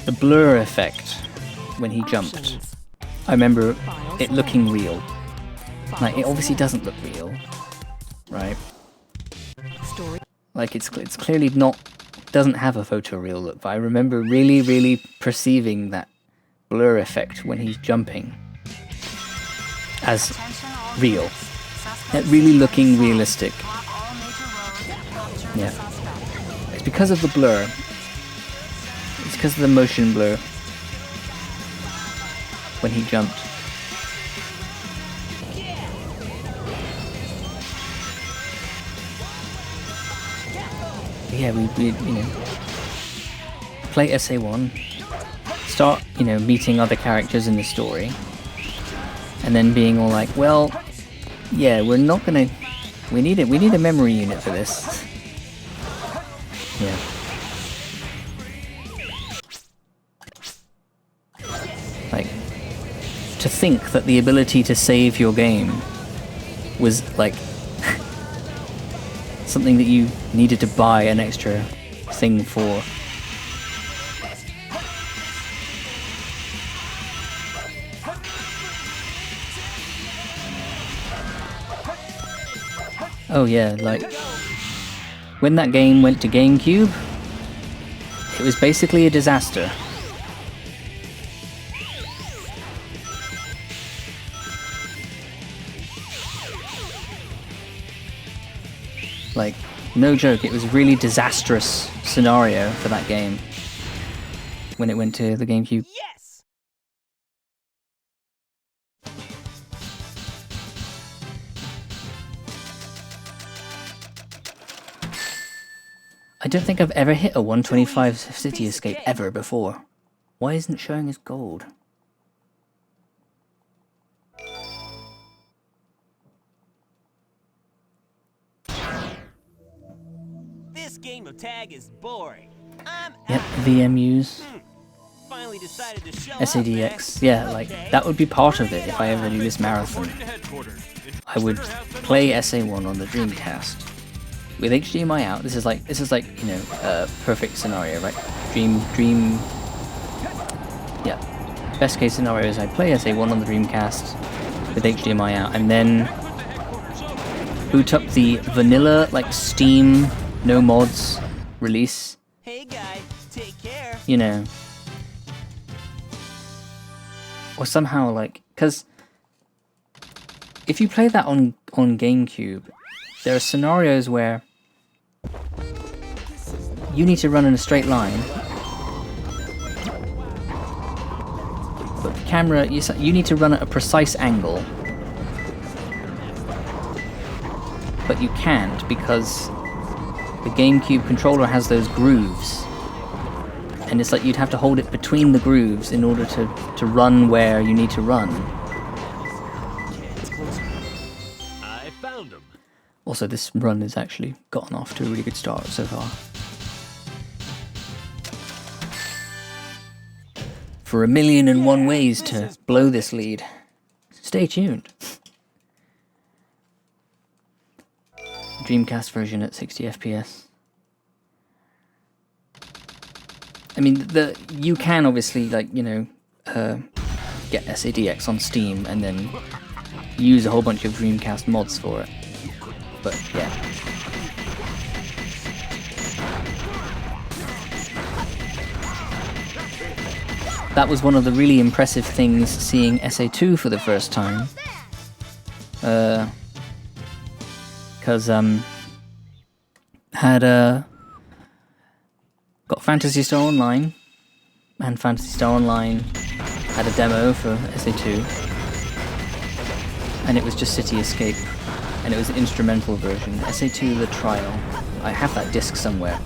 the blur effect when he jumped. I remember it looking real. Like, it obviously doesn't look real, right? Like, it's clearly not, doesn't have a photoreal look, but I remember really perceiving that blur effect when he's jumping as real. That really looking realistic. Yeah. It's because of the blur. It's because of the motion blur when he jumped. Yeah, we you know, play SA1, start, you know, meeting other characters in the story, and then being all like, well, yeah, we're not gonna, we need a memory unit for this. Yeah. Like, to think that the ability to save your game was like something that you needed to buy an extra thing for. Oh yeah, like, when that game went to GameCube, it was basically a disaster. Like, no joke, it was a really disastrous scenario for that game when it went to the GameCube. Yes! I don't think I've ever hit a 125 City Escape ever before. Why isn't it showing as gold? This game of tag is boring. Yep, VMUs. Finally decided to show SADX. Yeah, like, that would be part of it if I ever do this marathon. I would play SA1 on the Dreamcast with HDMI out. This is like, you know, a perfect scenario, right? Yeah. Best case scenario is I play SA1 on the Dreamcast with HDMI out, and then boot up the vanilla, like, Steam, no mods release. Hey guy, take care. You know. Or somehow, like, because if you play that on GameCube, there are scenarios where you need to run in a straight line, but the camera, you need to run at a precise angle, but you can't because the GameCube controller has those grooves, and it's like you'd have to hold it between the grooves in order to run where you need to run. I found him. Also, this run has actually gotten off to a really good start so far. For 1,000,001 ways to blow this lead. Stay tuned. Dreamcast version at 60 FPS. I mean, you can obviously, like, you know, get SADX on Steam and then use a whole bunch of Dreamcast mods for it. But yeah. That was one of the really impressive things, seeing SA2 for the first time. Because had got Phantasy Star Online, and Phantasy Star Online had a demo for SA2, and it was just City Escape, and it was an instrumental version. SA2 The Trial. I have that disc somewhere.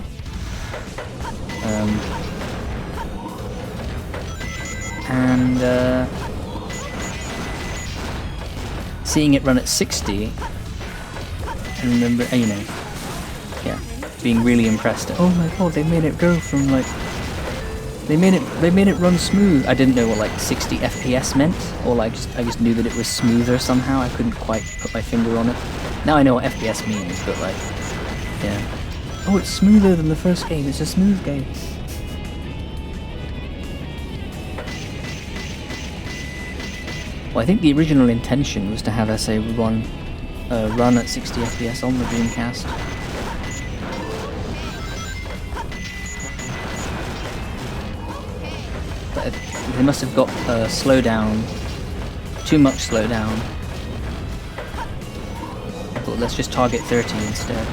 Seeing it run at 60, I remember, you know, yeah, being really impressed. Oh my god, they made it go from, like, they made it run smooth. I didn't know what, like, 60 FPS meant, or like I just knew that it was smoother somehow. I couldn't quite put my finger on it. Now I know what FPS means, but, like, yeah. Oh, it's smoother than the first game. It's a smooth game. Well, I think the original intention was to have SA1 run at 60 FPS on the Dreamcast. But they must have got slowdown, too much slowdown. But let's just target 30 instead.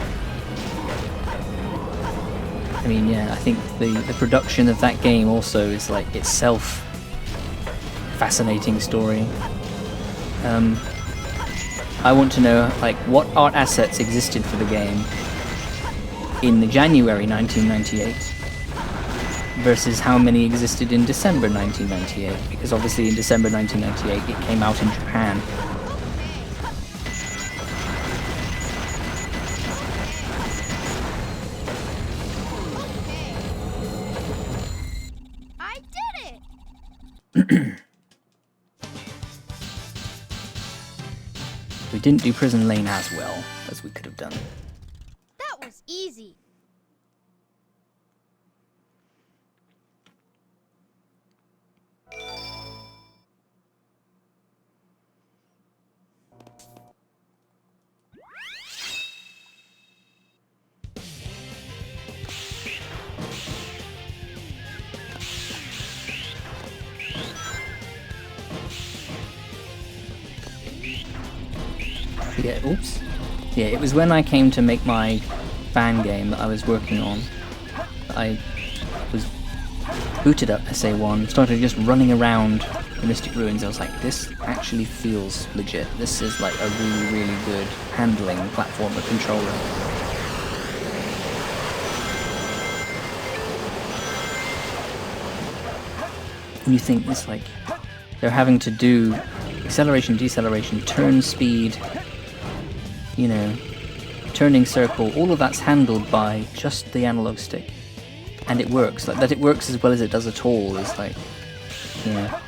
I mean, yeah, I think the production of that game also is like itself fascinating story. I want to know like what art assets existed for the game in January 1998 versus how many existed in December 1998, because obviously in December 1998 it came out in Japan. I did it! We didn't do Prison Lane as well as we could have done. That was easy. Yeah, oops. Yeah, it was when I came to make my fan game that I was working on. I was booted up SA1, started just running around the Mystic Ruins. I was like, this actually feels legit. This is like a really, really good handling platformer controller. And you think it's like they're having to do acceleration, deceleration, turn speed, you know, turning circle, all of that's handled by just the analog stick. And it works. Like that it works as well as it does at all is like, yeah.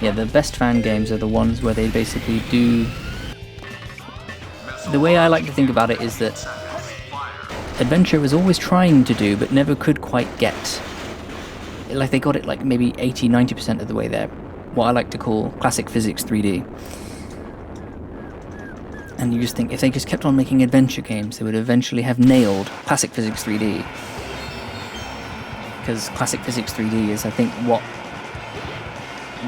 Yeah, the best fan games are the ones where they basically do... The way I like to think about it is that Adventure was always trying to do, but never could quite get. Like they got it like maybe 80-90% of the way there. What I like to call classic physics 3D. And you just think if they just kept on making adventure games, they would eventually have nailed classic physics 3D. Because classic physics 3D is, I think, what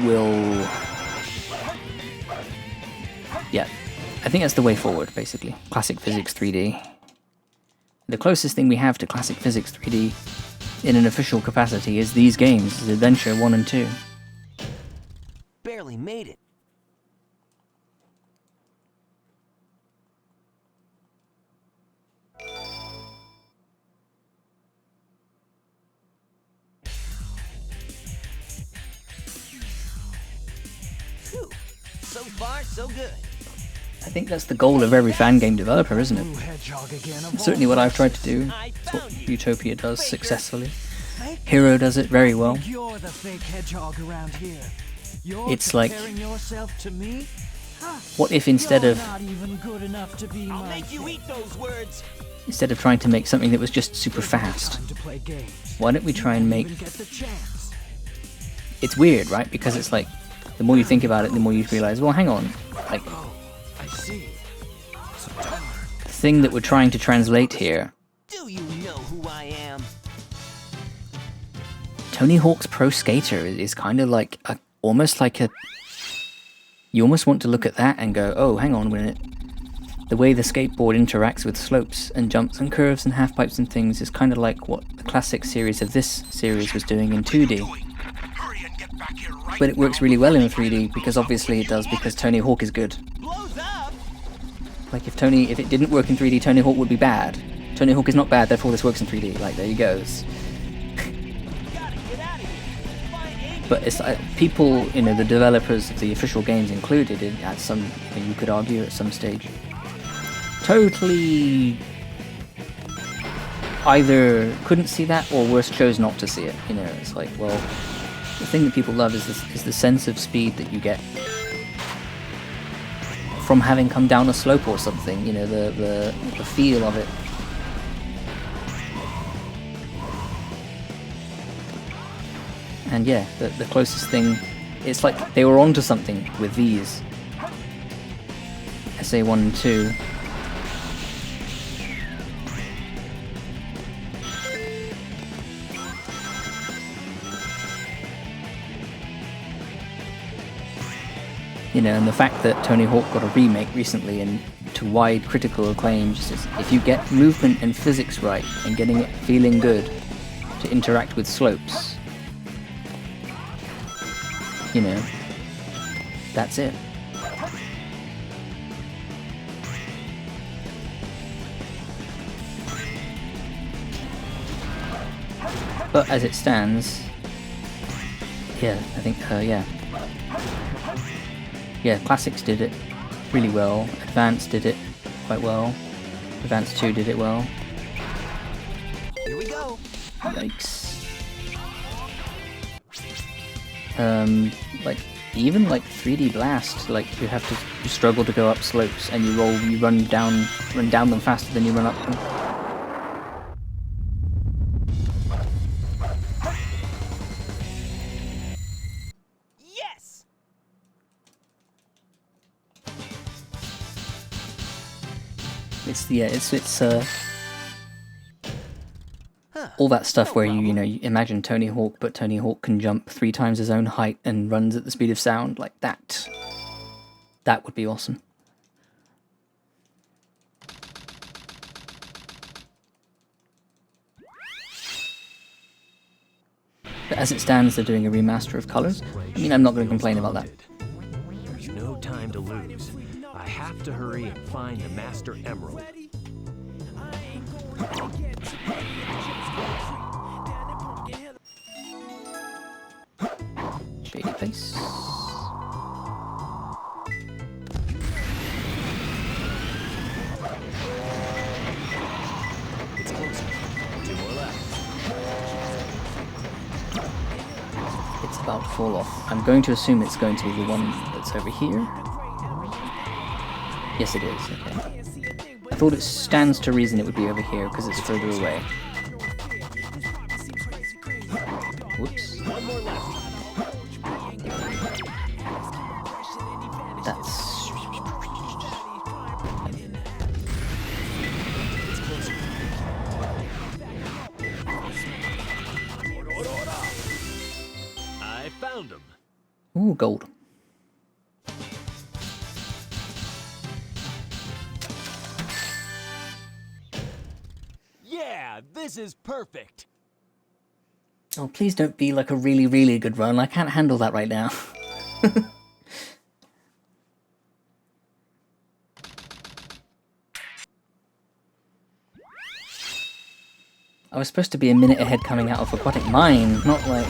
will... Yeah, I think that's the way forward, basically. Classic physics 3D. The closest thing we have to classic physics 3D in an official capacity is these games, is Adventure 1 and 2. Barely made it. Phew. So far, so good. I think that's the goal of every fan game developer, isn't it? It's certainly what I've tried to do. It's what Utopia does successfully. Hero does it very well. You're the fake hedgehog around here. You're It's like, comparing yourself to me? what if instead of Not even good enough to be I'll my make you eat those words. trying to make something that was just super fast, time to play games. why don't we try and make... Even get the chance. It's weird, right? Because it's like, the more you think about it, the more you realize, well, hang on, like, I see. So tell her. the thing that we're trying to translate here, Do you know who I am? Tony Hawk's Pro Skater is kind of like almost like a... You almost want to look at that and go, oh, hang on a minute. The way the skateboard interacts with slopes and jumps and curves and half-pipes and things is kind of like what the classic series of this series was doing in 2D. But it works really well in 3D, because obviously it does, because Tony Hawk is good. Blows up. Like if it didn't work in 3D, Tony Hawk would be bad. Tony Hawk is not bad, therefore this works in 3D. Like, there you go. Gotta get out of here. Find But it's people, you know, the developers of the official games included, at some, you could argue at some stage, totally either couldn't see that or worse chose not to see it. You know, it's like, well, the thing that people love is the sense of speed that you get from having come down a slope or something. You know, the feel of it. And yeah, the closest thing, it's like they were onto something with these. SA1 and 2. You know, and the fact that Tony Hawk got a remake recently and to wide critical acclaim, just as if you get movement and physics right and getting it feeling good to interact with slopes, you know, that's it. But as it stands, yeah, I think, yeah, Classics did it really well, Advanced did it quite well, Advanced 2 did it well. Here we go. Yikes. Like, even like 3D Blast, like you have to struggle to go up slopes and you run down them faster than you run up them. Yes. It's all that stuff where you imagine Tony Hawk, but Tony Hawk can jump 3 times his own height and runs at the speed of sound, like that. That would be awesome. But as it stands, they're doing a remaster of Colors. I mean, I'm not going to complain about that. There's no time to lose. I have to hurry and find the Master Emerald. Shady place. It's closer. 2 more left. It's about to fall off. I'm going to assume it's going to be the one that's over here. Yes, it is. Okay. I thought it stands to reason it would be over here because it's further away. Whoops. 1 more left. That's... It's closer. I found him. Ooh, gold. Yeah, this is perfect. Oh, please don't be like a really, really good run. I can't handle that right now. I was supposed to be a minute ahead coming out of Aquatic Mine, not like...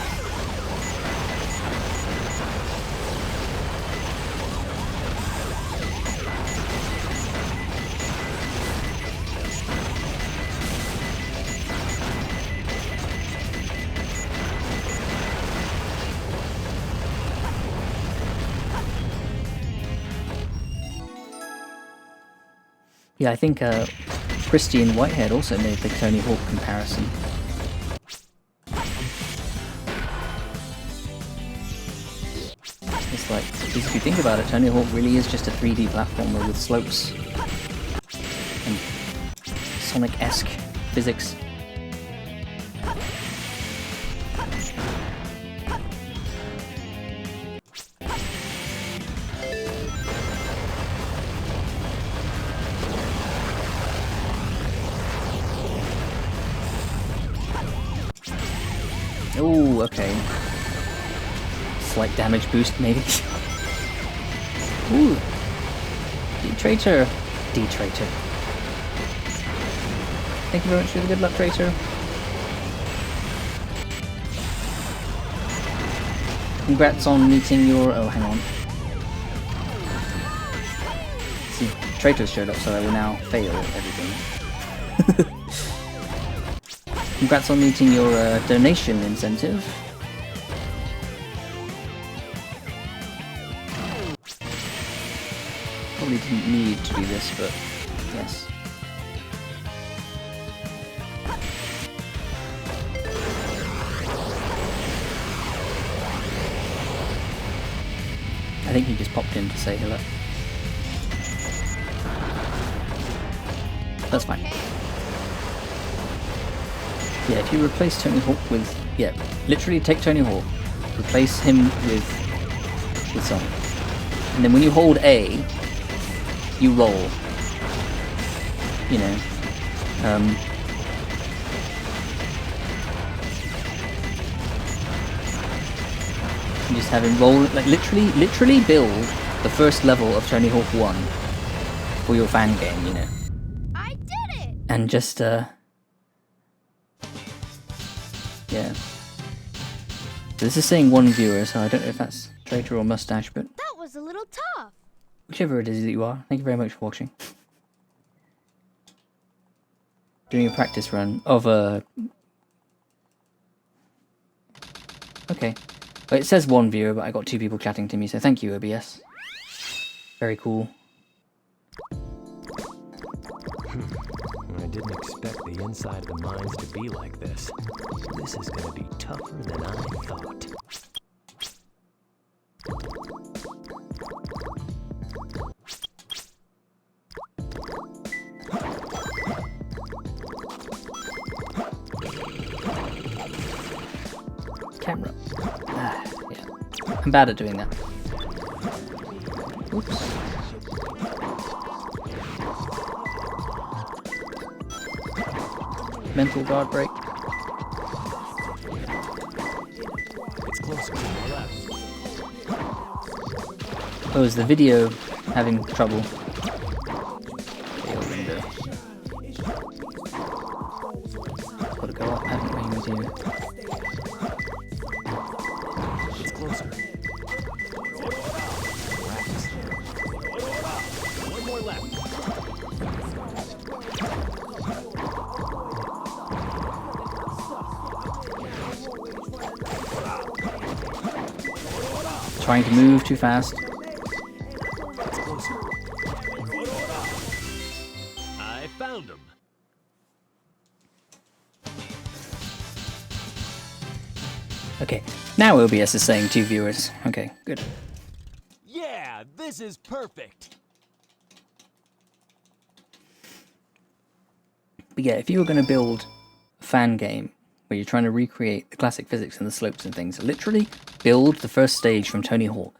Yeah, I think Christian Whitehead also made the Tony Hawk comparison. It's like, because if you think about it, Tony Hawk really is just a 3D platformer with slopes and Sonic-esque physics. Oh, okay. Slight damage boost, maybe. Ooh. D-Traitor. D-Traitor. Thank you very much for the good luck, Traitor. Congrats on meeting your... Oh, hang on. See, Traitor showed up, so I will now fail everything. Congrats on meeting your donation incentive. Probably didn't need to do this, but yes. think he just popped in to say hello. That's fine. Yeah, if you replace Tony Hawk with... Yeah, literally take Tony Hawk, replace him with Sonic. And then when you hold A, you roll. You know. You just have him roll, like literally build the first level of Tony Hawk 1 for your fan game, you know. I did it! And just, yeah. So this is saying 1 viewer, so I don't know if that's Traitor or Mustache, but That was a little tough. whichever it is that you are, thank you very much for watching. Doing a practice run of okay. Well, it says 1 viewer, but I got 2 people chatting to me, so thank you, OBS. Very cool. I didn't expect the inside of the mines to be like this. This is gonna be tougher than I thought. Camera. Ah, yeah. I'm bad at doing that. Oops. Mental guard break. It's closer to the left. Oh, is the video having trouble? Video window. Gotta go up, haven't we, with you? It's closer. One more left. Trying to move too fast. It's closer. I found him. Okay, now OBS is saying 2 viewers. Okay, good. Yeah, this is perfect. But yeah, if you were going to build a fan game where you're trying to recreate the classic physics and the slopes and things, literally build the first stage from Tony Hawk.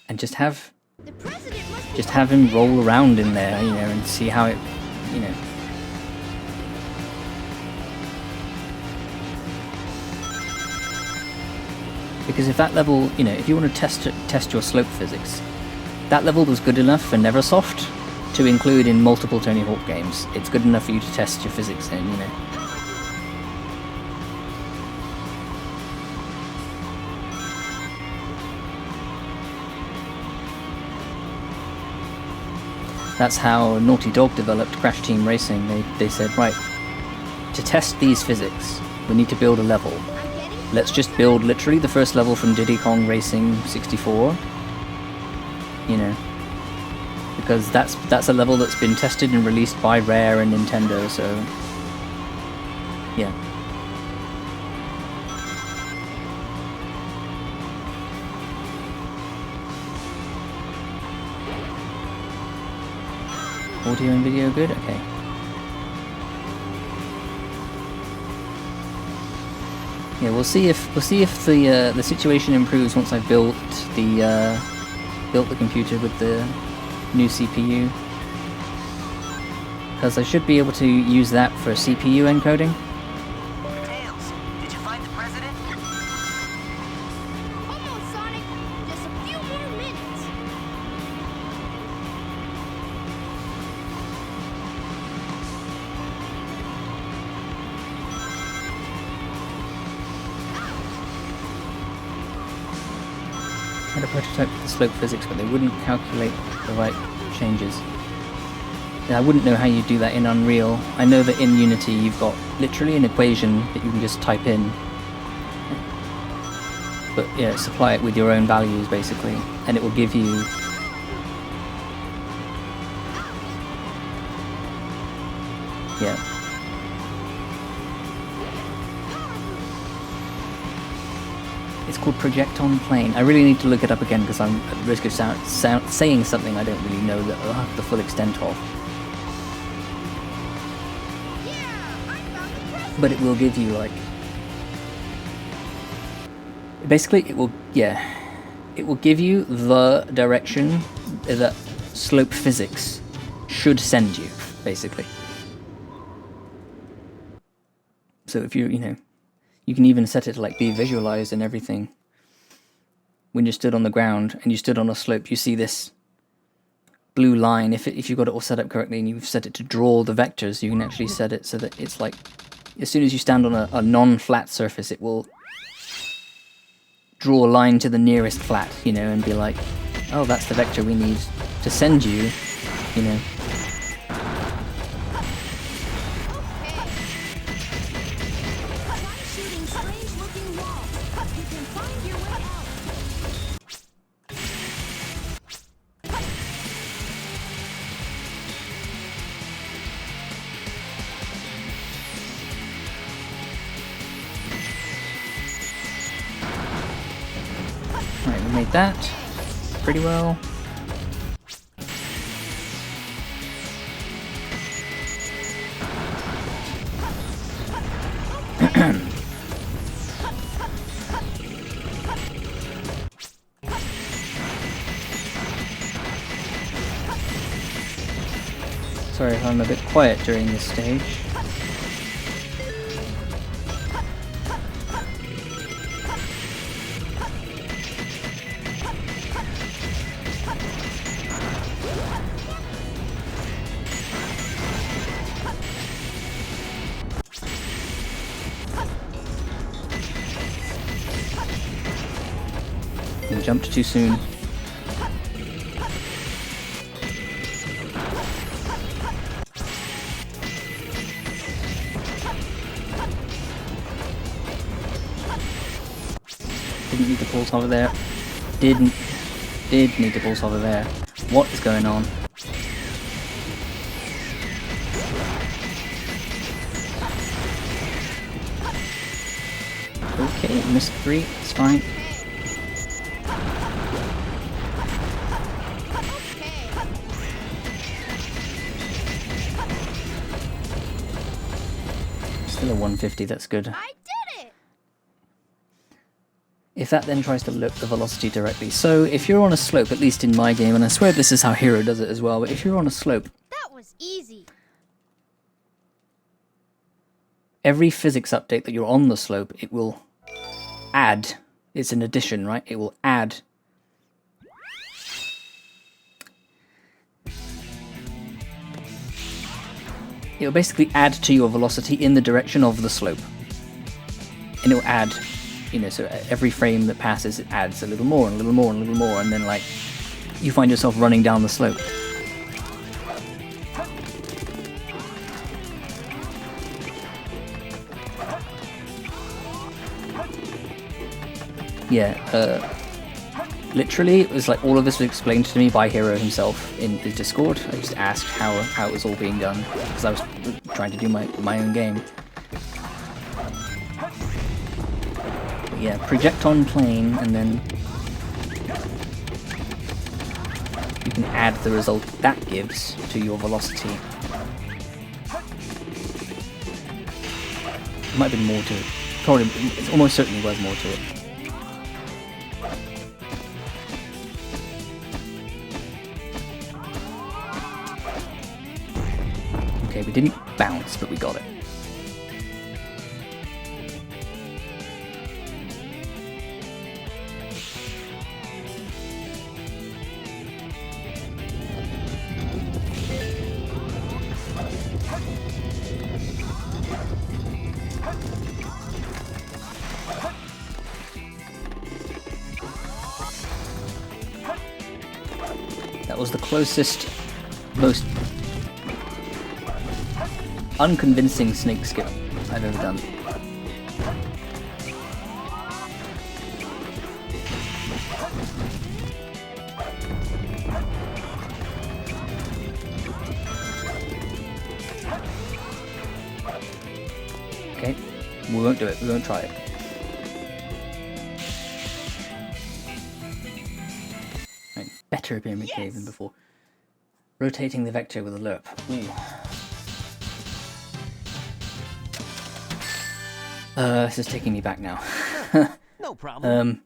And just have The president must be him roll around in there, you know, and see how it, you know. Because if that level, you know, if you want to test your slope physics, that level was good enough for Neversoft to include in multiple Tony Hawk games. It's good enough for you to test your physics in, you know. That's how Naughty Dog developed Crash Team Racing. They said, right, to test these physics, we need to build a level. Let's just build literally the first level from Diddy Kong Racing 64. You know. Because that's a level that's been tested and released by Rare and Nintendo, so yeah. Audio and video good? Okay. Yeah, we'll see if the situation improves once I've built the computer with the new CPU. Because I should be able to use that for CPU encoding. Tails, did you find the president? almost, Sonic. Just a few more minutes. I had a prototype for the slope physics, but they wouldn't calculate the right changes. Yeah, I wouldn't know how you do that in Unreal. I know that in Unity you've got literally an equation that you can just type in. But yeah, supply it with your own values basically, and it will give you... Yeah. It's called Project on Plane. I really need to look it up again because I'm at risk of saying something I don't really know the full extent of. Yeah, I found the president. But it will give you like... Basically, it will give you the direction that slope physics should send you, basically. So if you know, you can even set it to like be visualized and everything. When you stood on the ground and you stood on a slope, you see this blue line. If you've got it all set up correctly and you've set it to draw the vectors, you can actually set it so that it's like, as soon as you stand on a non-flat surface, it will draw a line to the nearest flat, you know, and be like, oh, that's the vector we need to send you, you know. Try shooting strange-looking walls. You can find your way out. Right, we made that pretty well. Sorry if I'm a bit quiet during this stage. I jumped too soon. Didn't need the pulse over there. Did need the pulse over there. What is going on? Okay, missed 3, it's fine. Still a 150, that's good. I did it! If that then tries to look the velocity directly. So if you're on a slope, at least in my game, and I swear this is how Hero does it as well, but if you're on a slope, That was easy. every physics update that you're on the slope, it will add, it's an addition, right? It will add it'll basically add to your velocity in the direction of the slope. And it'll add, you know, so every frame that passes, it adds a little more and a little more and a little more, and then like you find yourself running down the slope. Yeah, literally, it was like all of this was explained to me by Hero himself in his Discord. I just asked how it was all being done, because I was trying to do my own game. But yeah, project on plane, and then you can add the result that gives to your velocity. There might have been more to it. Probably, it almost certainly was more to it. Okay, we didn't bounce, but we got it. That was the closest, most unconvincing snake skip I've ever done. Okay, we won't do it, we won't try it. better pyramid cave than before. Rotating the vector with a lerp. Ooh. This is taking me back now. No problem.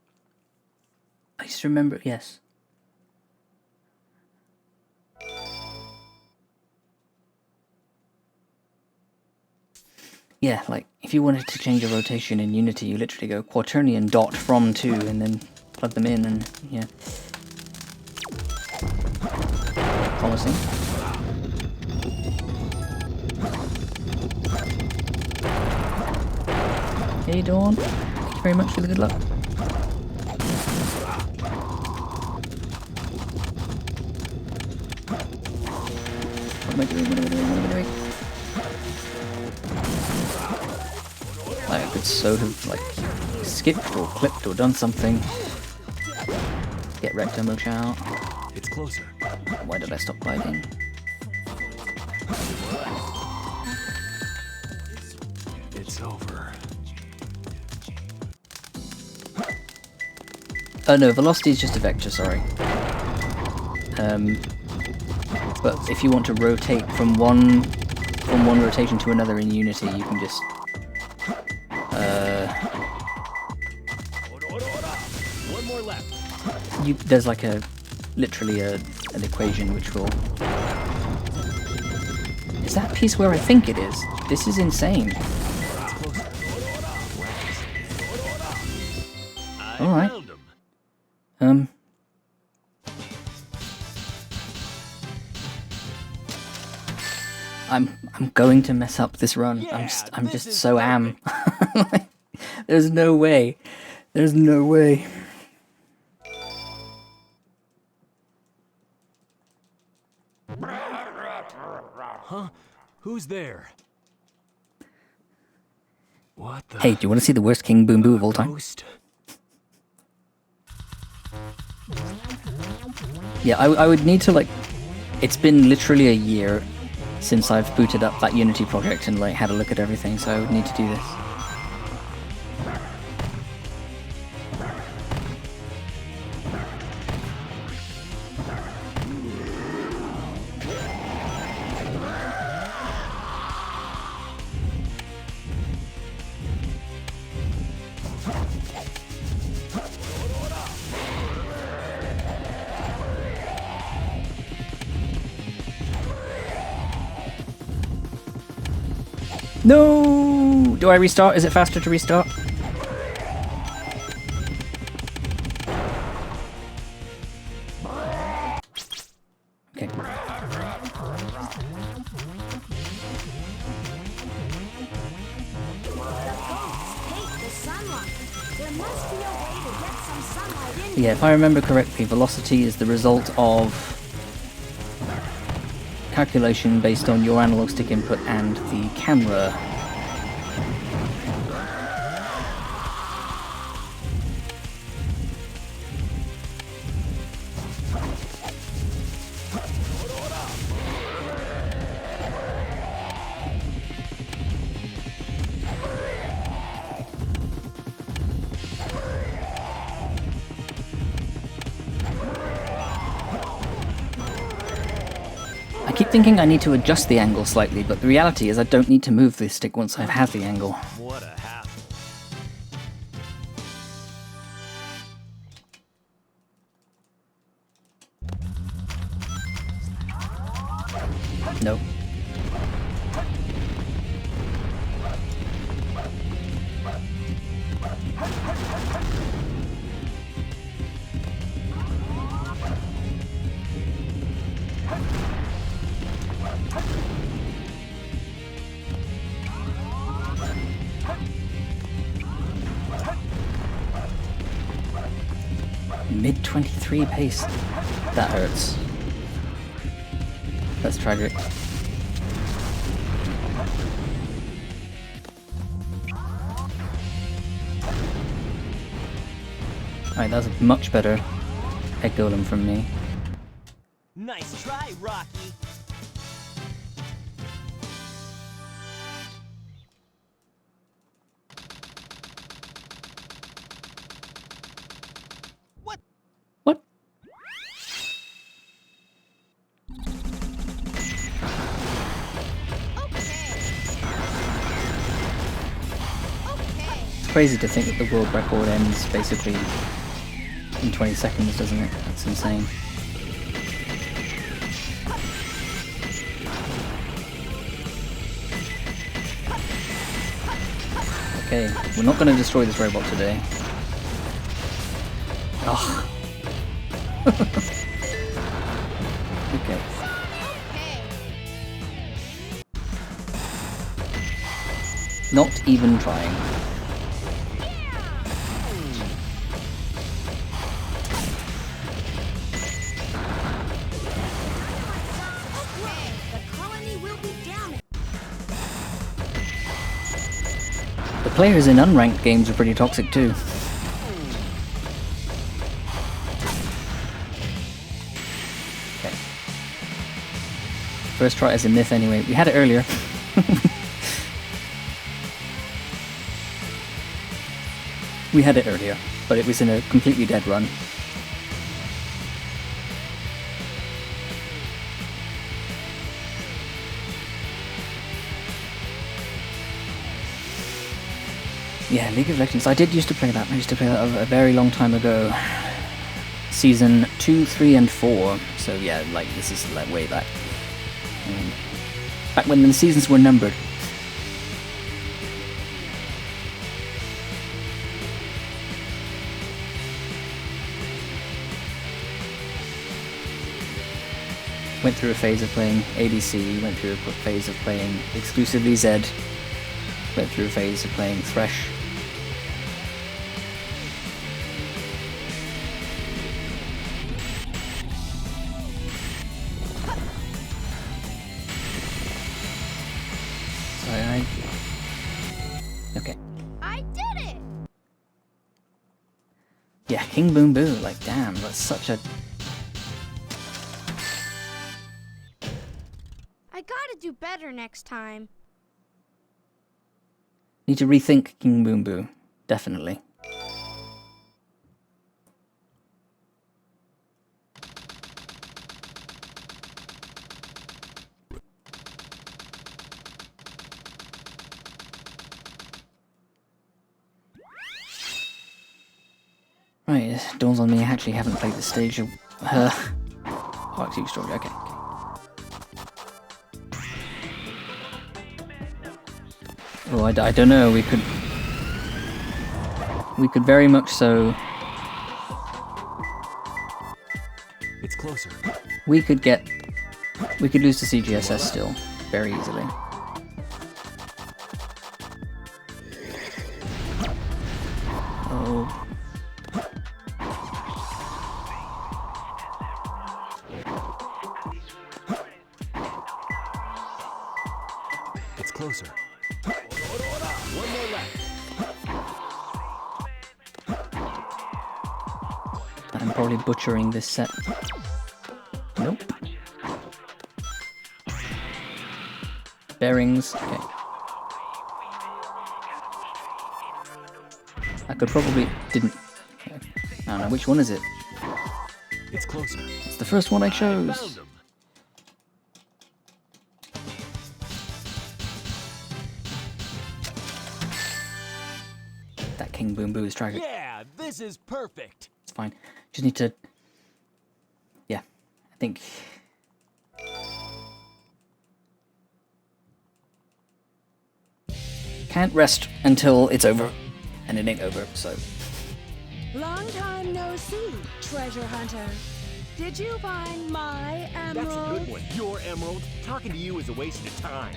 I just remember, yes. Yeah, like, if you wanted to change a rotation in Unity, you literally go quaternion dot from to, and then plug them in, and, yeah. Promising. Hey, Dawn. Thank you very much for the good luck. What am I doing? What am I doing? What am I doing? Like, I could so have, like, skipped or clipped or done something. Get recto mocha out. It's closer. Why did I stop gliding? It's over. Oh no, velocity is just a vector, sorry. But if you want to rotate from one rotation to another in Unity, you can just One more left. there's like literally an equation which will. Is that piece where I think it is? This is insane. All right. I'm going to mess up this run. Yeah, I'm this just is so am. There's no way. There's no way. Huh? Who's there? What the? Hey, do you want to see the worst King Boom Boo of all time? Ghost? Yeah, I would need to, like... It's been literally a year since I've booted up that Unity project and, like, had a look at everything, so I would need to do this. No! Do I restart? Is it faster to restart? Okay. Yeah, if I remember correctly, velocity is the result of calculation based on your analog stick input and the camera. I keep thinking I need to adjust the angle slightly, but the reality is I don't need to move this stick once I have the angle. What a hassle. Nope. Mid 23 pace. That hurts. That's tragic. Alright, that was a much better egg golem from me. Nice try, Rocky. What? crazy to think that the world record ends basically in 20 seconds, doesn't it? That's insane. Okay, we're not going to destroy this robot today. Oh. Okay. Not even trying. The colony will be damaged. The players in unranked games are pretty toxic too. Okay. First try as a myth anyway. We had it earlier. We had it earlier, but it was in a completely dead run. Yeah, League of Legends. I did used to play that. I used to play that a very long time ago. Season 2, 3, and 4. So yeah, like this is like way back. Back when the seasons were numbered. Went through a phase of playing ADC, went through a phase of playing exclusively Zed, went through a phase of playing Thresh. So okay. I did it! Yeah, King Boom Boo, like damn, that's such a... I gotta do better next time. Need to rethink King Boom Boo, definitely. Right, it dawns on me I actually haven't played this stage of IGT Story, okay. Oh, I don't know, we could very much so... It's closer. We could lose to CGSS still, very easily. Oh. It's closer. One more left. I'm probably butchering this set. Nope. Bearings, okay. I could probably... didn't... I don't know, which one is it? It's closer. It's the first one I chose. Found him. That King Boom Boo is trying. Yeah, this is perfect. It's fine. Just need to... Yeah, I think... Can't rest until it's over. And it ain't over, so... Long time no see, treasure hunter. Did you find my emerald? That's a good one. Your emerald. Talking to you is a waste of time.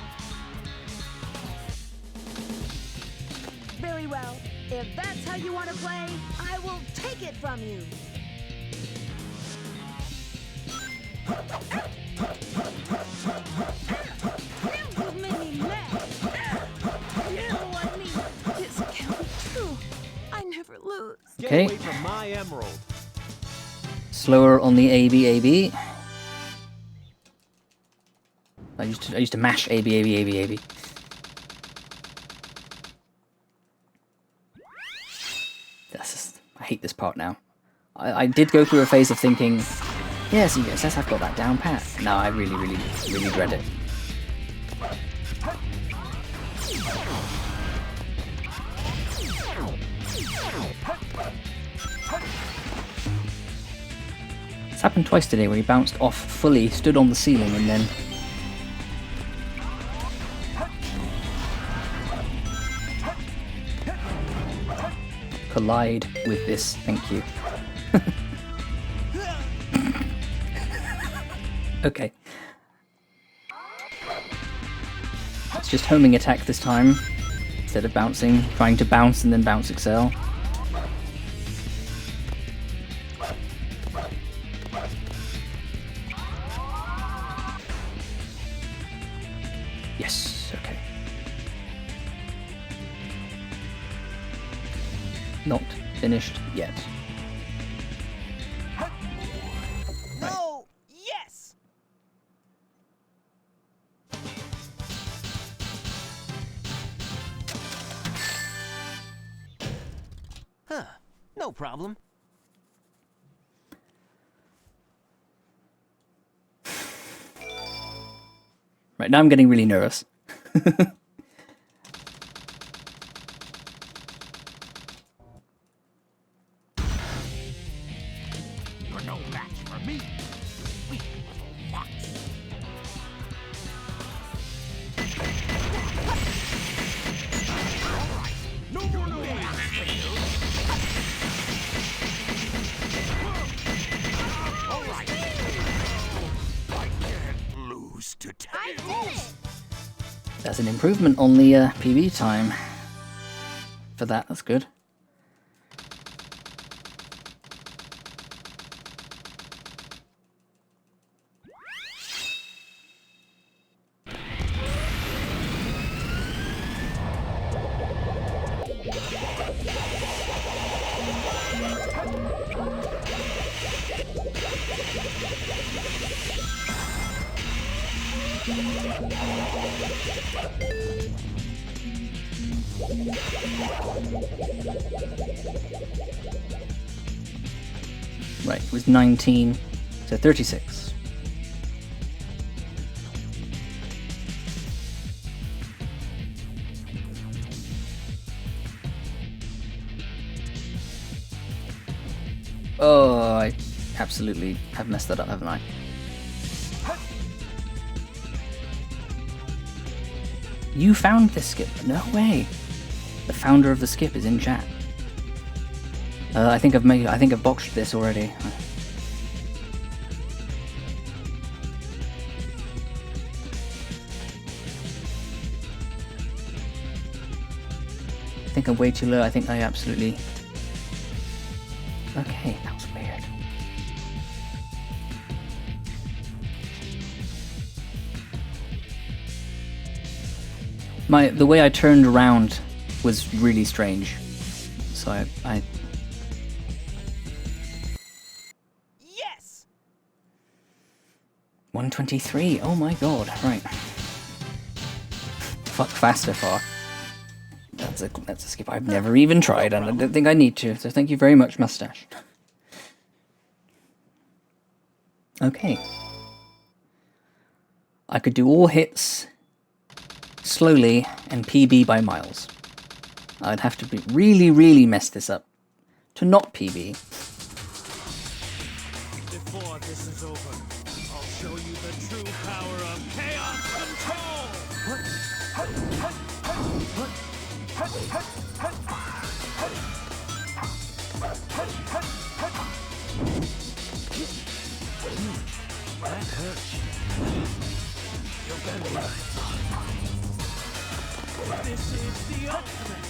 Very well. If that's how you want to play, I will take it from you. You've made me mad. You know what I mean? This can't be true. I never lose. Get Okay. away from my emerald. Slower on the AB. I used to mash AB. I hate this part now. I did go through a phase of thinking, yes, I've got that down pat. Now I really dread it. happened twice today where he bounced off fully, stood on the ceiling, and then... collide with this. Thank you. Okay. It's just homing attack this time, instead of bouncing, trying to bounce and then bounce excel. Yes, okay. Not finished yet. No! Yes! Huh. No problem. Right, now I'm getting really nervous. You're no match for me. Weak little fox. All right. No more match for you. All right. I can't lose to I Tails. did it! There's an improvement on the PB time. For that, that's good. Right, it was 19 to 36. Oh, I absolutely have messed that up, haven't I? You found this skip? No way. The founder of the skip is in chat. I think I've botched this already. I think I'm way too low. I think I absolutely... Okay, that was weird. The way I turned around was really strange. So I Yes! 123. Oh my god. Right. Fuck faster far. That's a skip I've never even tried, and I don't think I need to. So thank you very much, Mustache. Okay. I could do all hits slowly and PB by miles. I'd have to really, really mess this up to not PB. Before this is over, I'll show you the true power of chaos control! That hurts. You're better than I thought. This is the ultimate!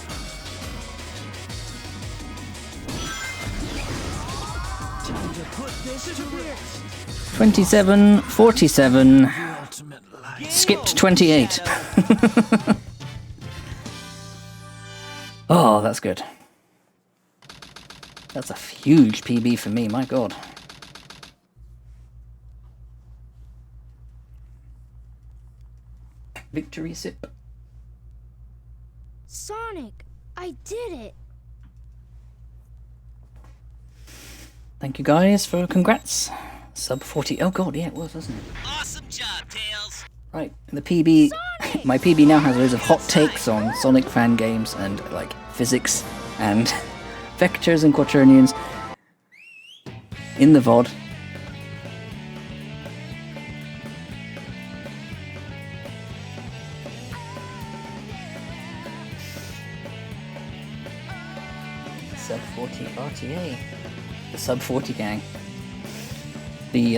Time to put this to rest! 27, 47, Ultimate life. skipped 28. Oh, that's good. That's a huge PB for me, my god. Victory sip. Sonic, I did it! Thank you guys for congrats. Sub 40. Oh god, yeah, it was, wasn't it? Awesome job, Tails! Right, the PB. My PB now has loads of hot takes on Sonic fan games and like physics and vectors and quaternions in the VOD. Sub 40 RTA. The Sub 40 gang. The